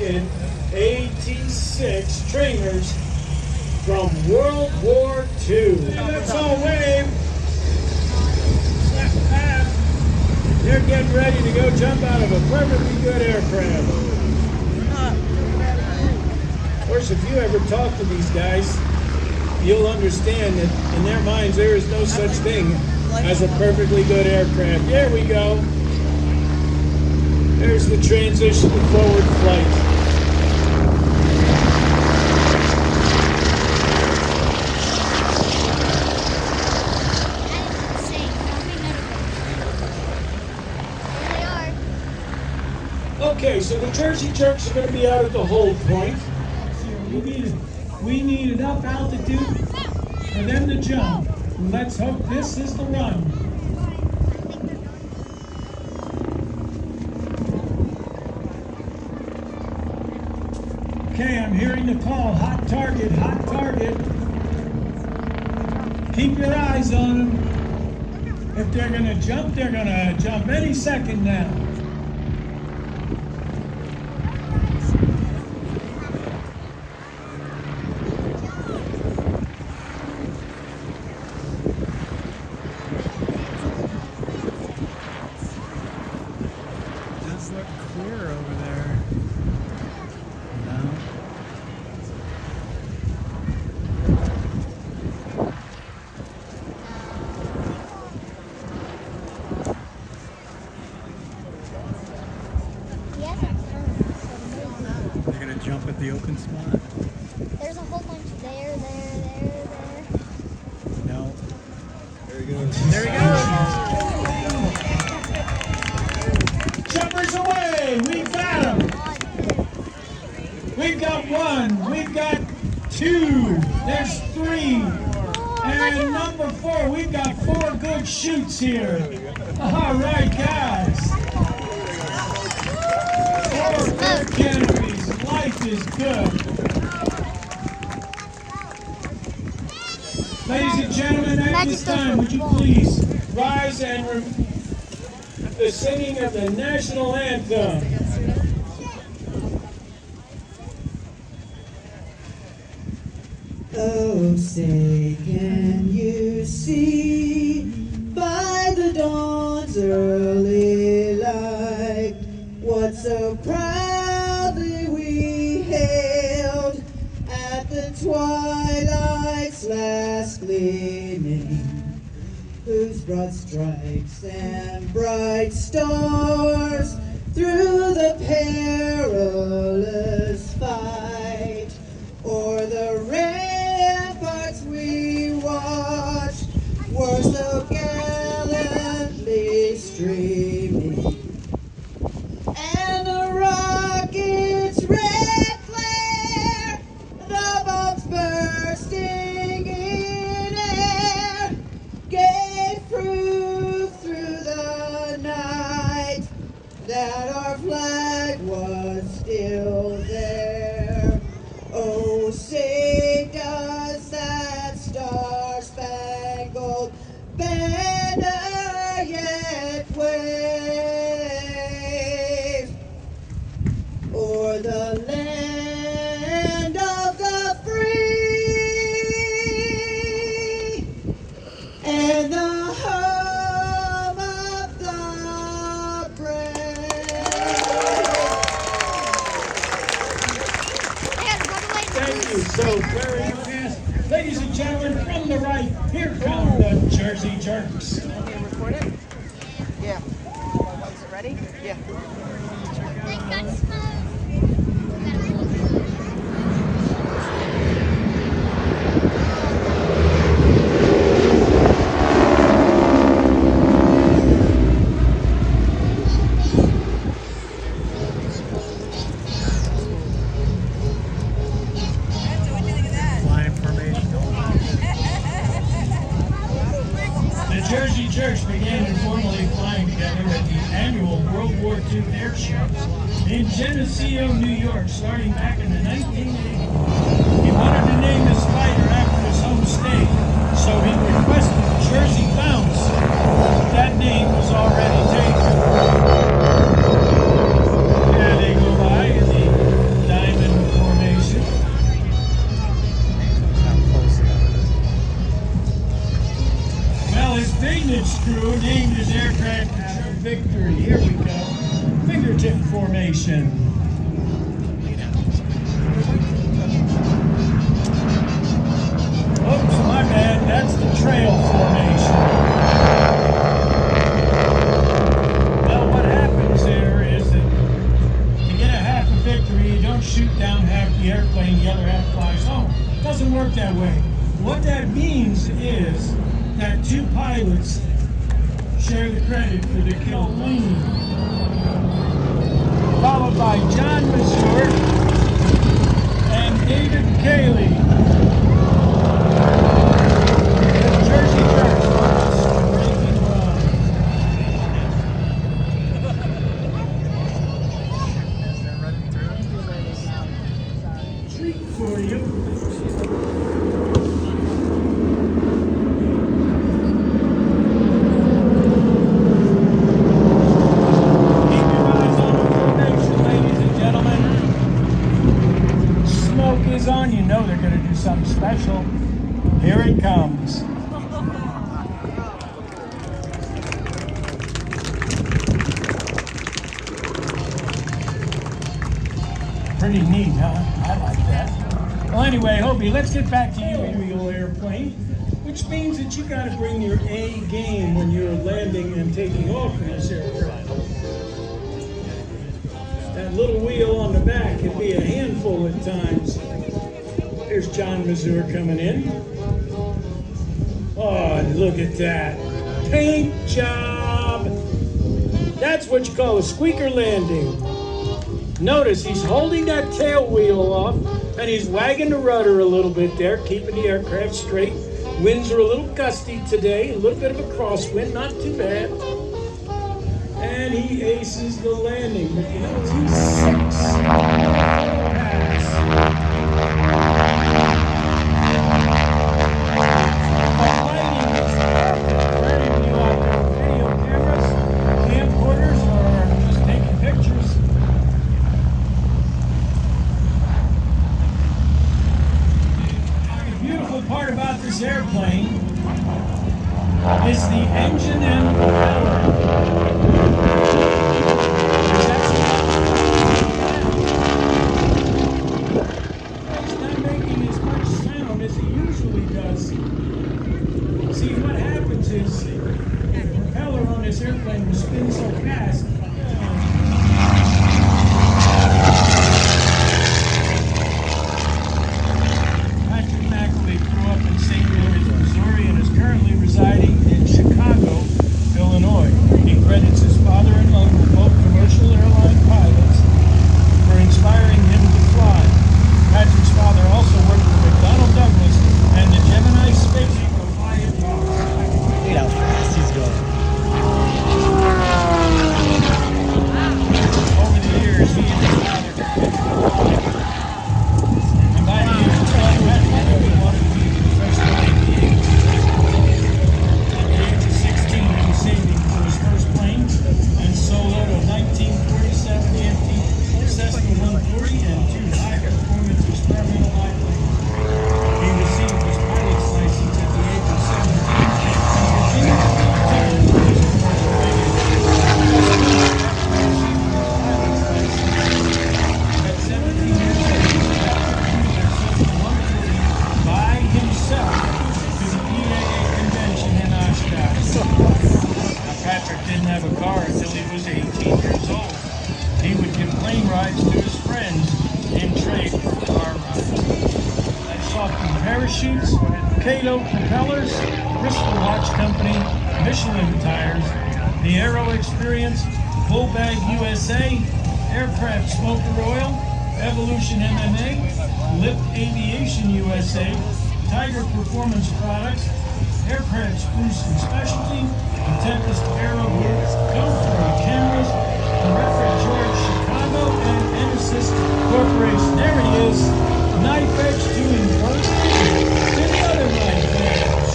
American AT-6 trainers from World War II. Let's all wave. They're getting ready to go jump out of a perfectly good aircraft. Of course, if you ever talk to these guys, you'll understand that in their minds there is no such thing as a perfectly good aircraft. There we go. There's the transition to forward flight. Okay, so the Jersey Jerks are going to be out at the hold point. We need enough altitude for them to jump. Let's hope this is the run. Okay, I'm hearing the call. Hot target, hot target. Keep your eyes on them. If they're going to jump any second now. Look clear over there. No. They're gonna jump at the open spot. There's a whole bunch there. No. There he goes. There he goes. Jumpers away! We've got them! We've got one, we've got two, there's three, and number four, we've got four good shoots here. All right, guys. Four good canopies, life is good. Ladies and gentlemen, at this time, would you please rise and the singing of the national anthem. Oh, say, can you see by the dawn's early light what so proudly we hailed at the twilight's last gleaming, whose broad stripes and bright stars through the perilous fight o'er the ramparts we watched were so gallantly streaming, and the rocket's red flare, the bombs bursting in air, gave proof through the night that our flag was still there. Oh, say does that star-spangled banner yet wave o'er the land of the free and the home of the brave? Thank you so very much. Ladies and gentlemen, from the right, here come the Jersey Jerks. Okay, record it? Yeah. Is it ready? Yeah. Flying formation. The Jersey Jerks began informally flying together at the annual World War II Airshow in Geneseo, New York, starting back in the 1980s. He wanted to name his fighter after his home state, so he requested Jersey Bounce. That name was already taken. Yeah, they go by in the crew named his aircraft after victory. Here we go. Fingertip formation. Oops, my bad. That's the trail formation. Well, what happens there is that to get a half a victory, you don't shoot down half the airplane, the other half flies home. It doesn't work that way. What that means is that two pilots share the credit for the kill plane. Followed by John Mazur and David Cayley. Jersey Jerks making run. Treat for you. On, you know they're going to do something special. Here it comes. Pretty neat, huh? I like that. Well, anyway, Hobie, let's get back to you, aerial airplane, which means that you got to bring your A game when you're landing and taking off from this aircraft. That little wheel on the back can be a handful at times. There's John Mazur coming in. Oh, look at that. Paint job. That's what you call a squeaker landing. Notice he's holding that tail wheel off and he's wagging the rudder a little bit there, keeping the aircraft straight. Winds are a little gusty today, a little bit of a crosswind, not too bad. And he aces the landing. But you know, he's 6. Pass. Airplane is the engine and propeller. It's not making as much sound as it usually does. See, what happens is the propeller on this airplane will spin so fast. Currently residing in Chicago, Illinois. He credits his father and uncle, both commercial airline pilots, for inspiring him to fly. Patrick's father also worked for McDonnell Douglas and the Gemini Space Flight. Look how fast he's going. Over the years, he and his father and by the age of 12, Patrick wanted to be a professional aviator. Saving for his first plane and soloed a 1947 empty Cessna 140 and 2 high-performance experimental biplanes. He received his pilot's license at the age of 17 and continued to be retired for his commercial aviation. Pilot's license at 17 years old. He flew their Cessna 140 by himself to the EAA convention in Oshkosh. Patrick didn't have a car until he was 18 years old. He would give plane rides to his friends in trade for car rides. They Soften parachutes, Cato propellers, Bristol Watch Company, Michelin tires, the Aero Experience, Bull Bag USA, Aircraft Smoker Oil, Evolution MMA, Lift Aviation USA, Tiger Performance Products, Aircraft Spruce and Specialty, the Tempest Aero Group, GoPro Cameras, Terrific George Chicago, and Enesis Corporation. There he is, knife edge doing work to the other knife edge.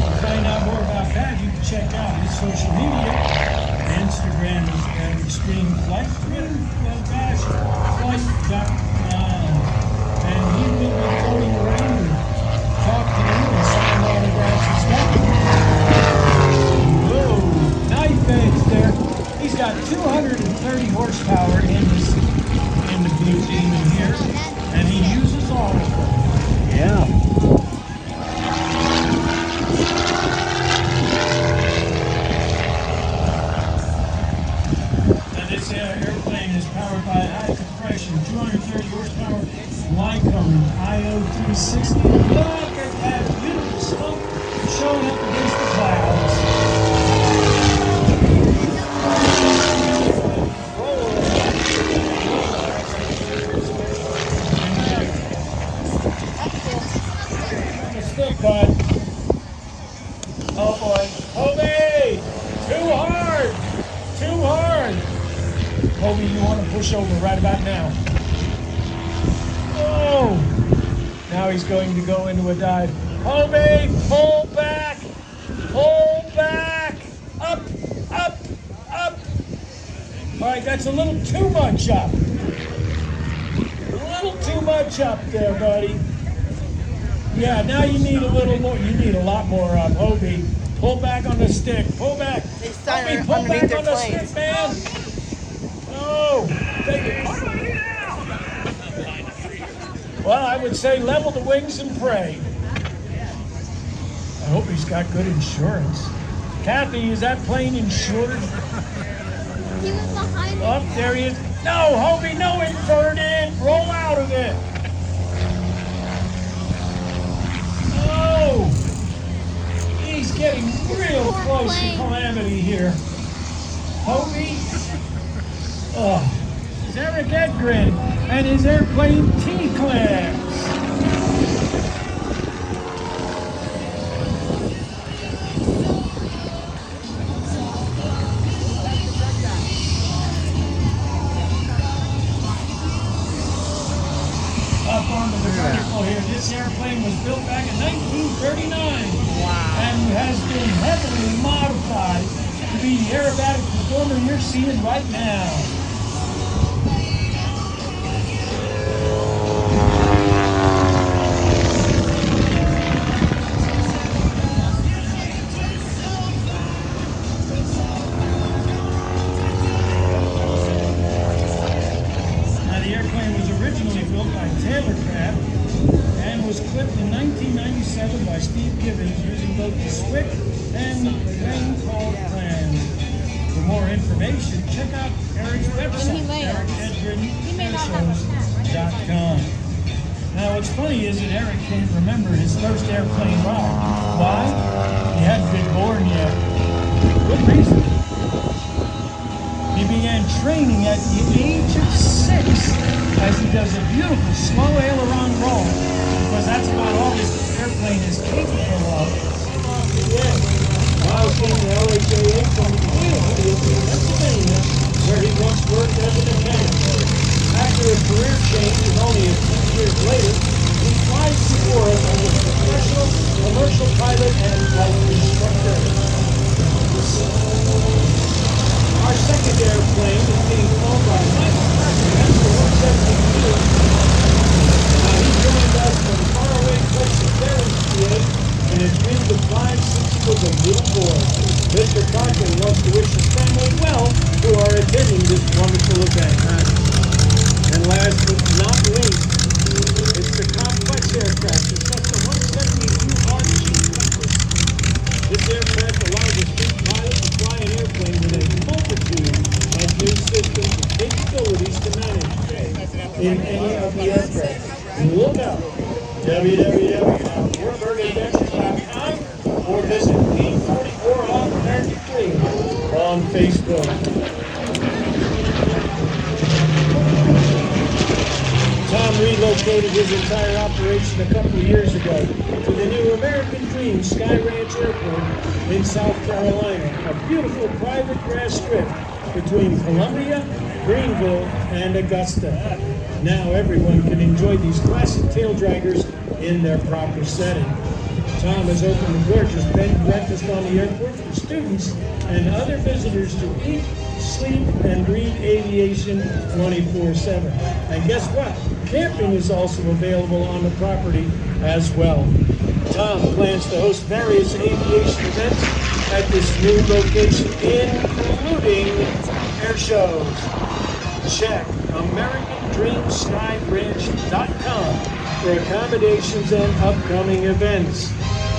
To find out more about that, you can check out his social media. Instagram is at Extreme Flight, Twitter.com. And he will be floating around and talk to you and sign autographs and stuff. 360. Look at that beautiful smoke showing up against the clouds. Stick, bud. Oh boy. Hobie! Too hard! Too hard! Hobie, you want to push over right about now. Oh! Now he's going to go into a dive. Hobie, pull back! Pull back! Up! Up! Up! Alright, that's a little too much up. A little too much up there, buddy. Yeah, now you need a little more. You need a lot more up. Hobie, pull back on the stick. Pull back. Hobie, pull back on the stick, man. No. Take it. Well, I would say level the wings and pray. I hope he's got good insurance. Kathy, is that plane insured? He was behind me. Up there he is. No, Hobie, no inverted. Roll out of it. Oh, he's getting real close to calamity here. Hobie. Oh, this is Eric Edgren and his airplane T-Class. Up onto the vertical here. This airplane was built back in 1939 and has been heavily modified to be the aerobatic performer you're seeing right now. Now the airplane was originally built by Taylor Craft and was clipped in 1997 by Steve Gibbons using both the Swick and the Rainfall plans. For more information, check out Eric's website, ericedgrenairshows.com. Now what's funny is that Eric can't remember his first airplane ride. Why? He hadn't been born yet. Good reason. He began training at the age of 6 as he does a beautiful slow aileron roll, because that's about all this airplane is capable of. Yeah. Miles came to LHAA from Pennsylvania, where he once worked as a mechanic. After a career change and only a few years later, he flies for us as a professional commercial pilot and flight instructor. Our second airplane is being flown by Michael Patrick. That's the 172. He joined us from faraway places there in PA and has been to flying since he was a little boy. Mr. Cochran wants to wish his family well who are attending this wonderful event. And last but not least, it's the complex aircraft. It's just a 172 RG. This aircraft allows a street pilot to fly an airplane with a multitude of new systems and capabilities to manage in any of the aircraft. Look out, www.warburgadventures.com or visit P4433 on Facebook. Tom relocated his entire operation a couple of years ago to the new American Dream Sky Ranch Airport in South Carolina, a beautiful private grass strip between Columbia, Greenville, and Augusta. Now everyone can enjoy these classic tail draggers in their proper setting. Tom has opened a gorgeous bed and breakfast on the airport for students and other visitors to eat, sleep, and read aviation 24/7. And guess what? Camping is also available on the property as well. Tom plans to host various aviation events at this new location, including air shows. Check AmericanDreamSkyRanch.com for accommodations and upcoming events.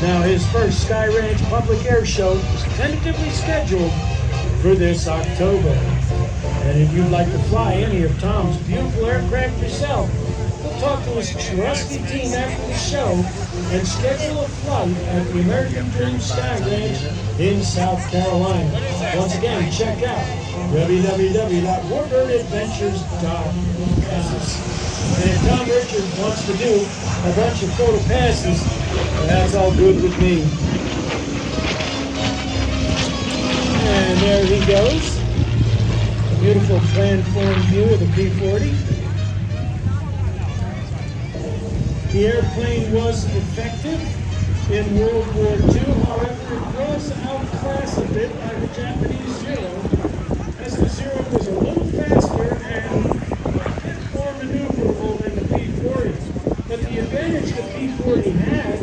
Now, his first Sky Ranch Public Air Show is tentatively scheduled for this October. And if you'd like to fly any of Tom's beautiful aircraft yourself, talk to his trusty team after the show and schedule a flight at the American Dream Sky Ranch in South Carolina. Once again, check out www.warbirdadventures.com. And if Tom Richards wants to do a bunch of photo passes, that's all good with me. And there he goes. A beautiful plan-formed view of the P-40. The airplane was effective in World War II, however, it was outclassed a bit by the Japanese Zero, as the Zero was a little faster and a bit more maneuverable than the P-40. But the advantage the P-40 had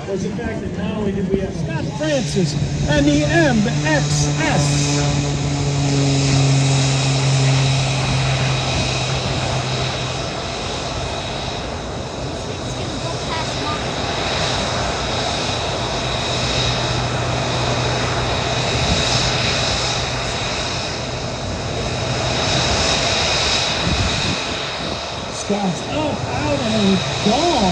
was the fact that not only did we have Scott Francis and the MXS. Scott's up, out, and gone.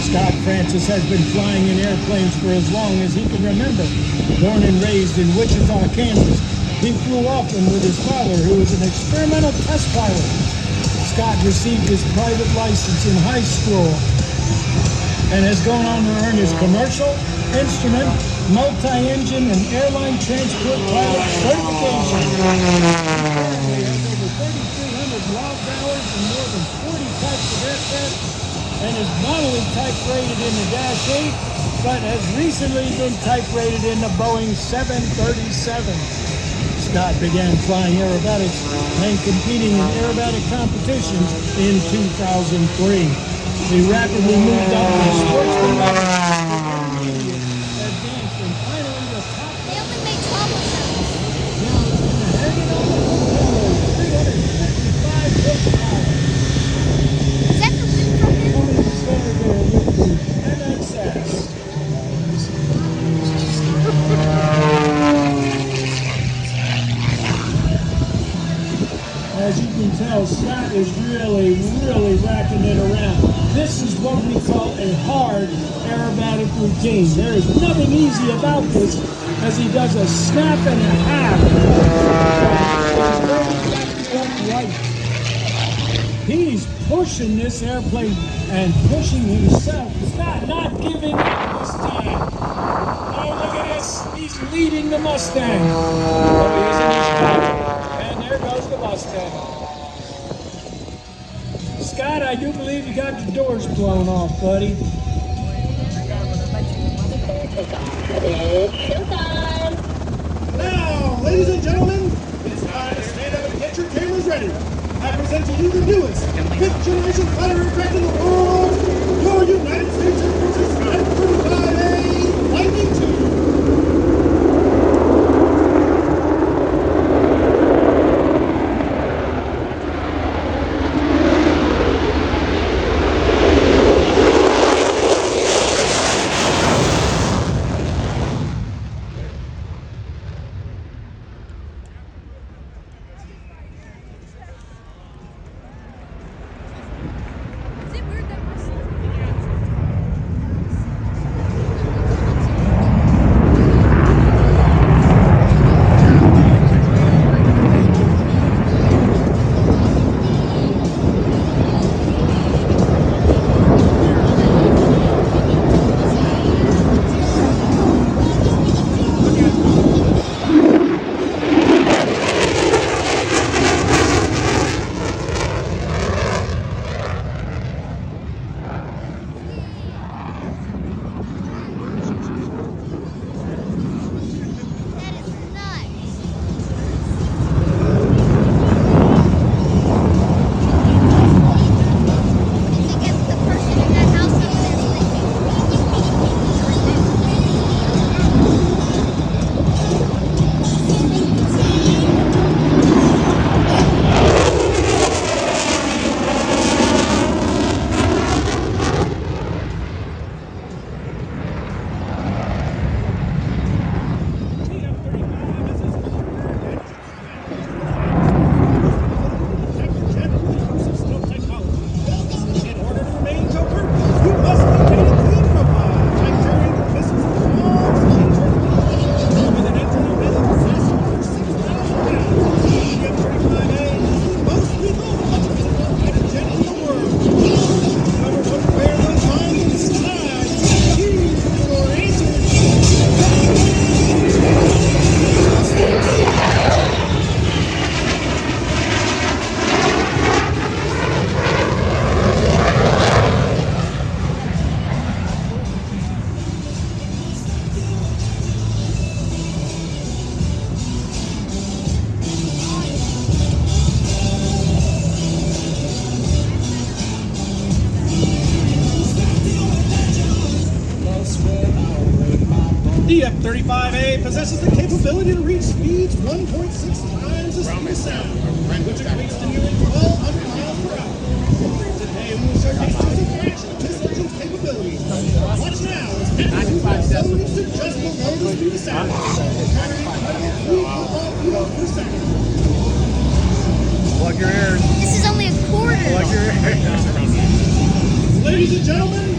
Scott Francis has been flying in airplanes for as long as he can remember. Born and raised in Wichita, Kansas, he flew often with his father, who was an experimental test pilot. Scott received his private license in high school and has gone on to earn his commercial, instrument, multi-engine, and airline transport pilot certification. He currently has over 3,300 logged hours and more than 40 types of aircraft, and is not only type rated in the Dash 8, but has recently been type rated in the Boeing 737. Scott began flying aerobatics and competing in aerobatic competitions in 2003. He rapidly moved up to the sportsman level, advanced, and finally the top. They only made 12 of them. Now it's been hanging on the hook, 355 horsepower. Is that the wind from him? Tony Sawyer there with the MXS. As you can tell, Scott is really racking it around. This is what we call a hard aerobatic routine. There is nothing easy about this, as he does a snap and a half. Right. He's pushing this airplane and pushing himself. Scott not giving up this time. Oh, look at this. He's leading the Mustang. Oh, he isn't his driver. And there goes the Mustang. Scott, I do believe you got your doors blown off, buddy. Now, ladies and gentlemen, it's time to stand up and get your cameras ready. I present to you the newest, fifth generation fighter aircraft in the world, your United States Air Force's F-35A Lightning II. Is it weird that my son The F-35A possesses the capability to reach speeds 1.6 times the speed of sound, which equates to nearly 1,200 miles per hour. Today, we will showcase just a fraction of this engine's capabilities. Watch now as F-35 accelerates to just below the speed of sound, carrying 3 football fields per second. Plug your ears. This is only a quarter. Plug your ears. Ladies and gentlemen,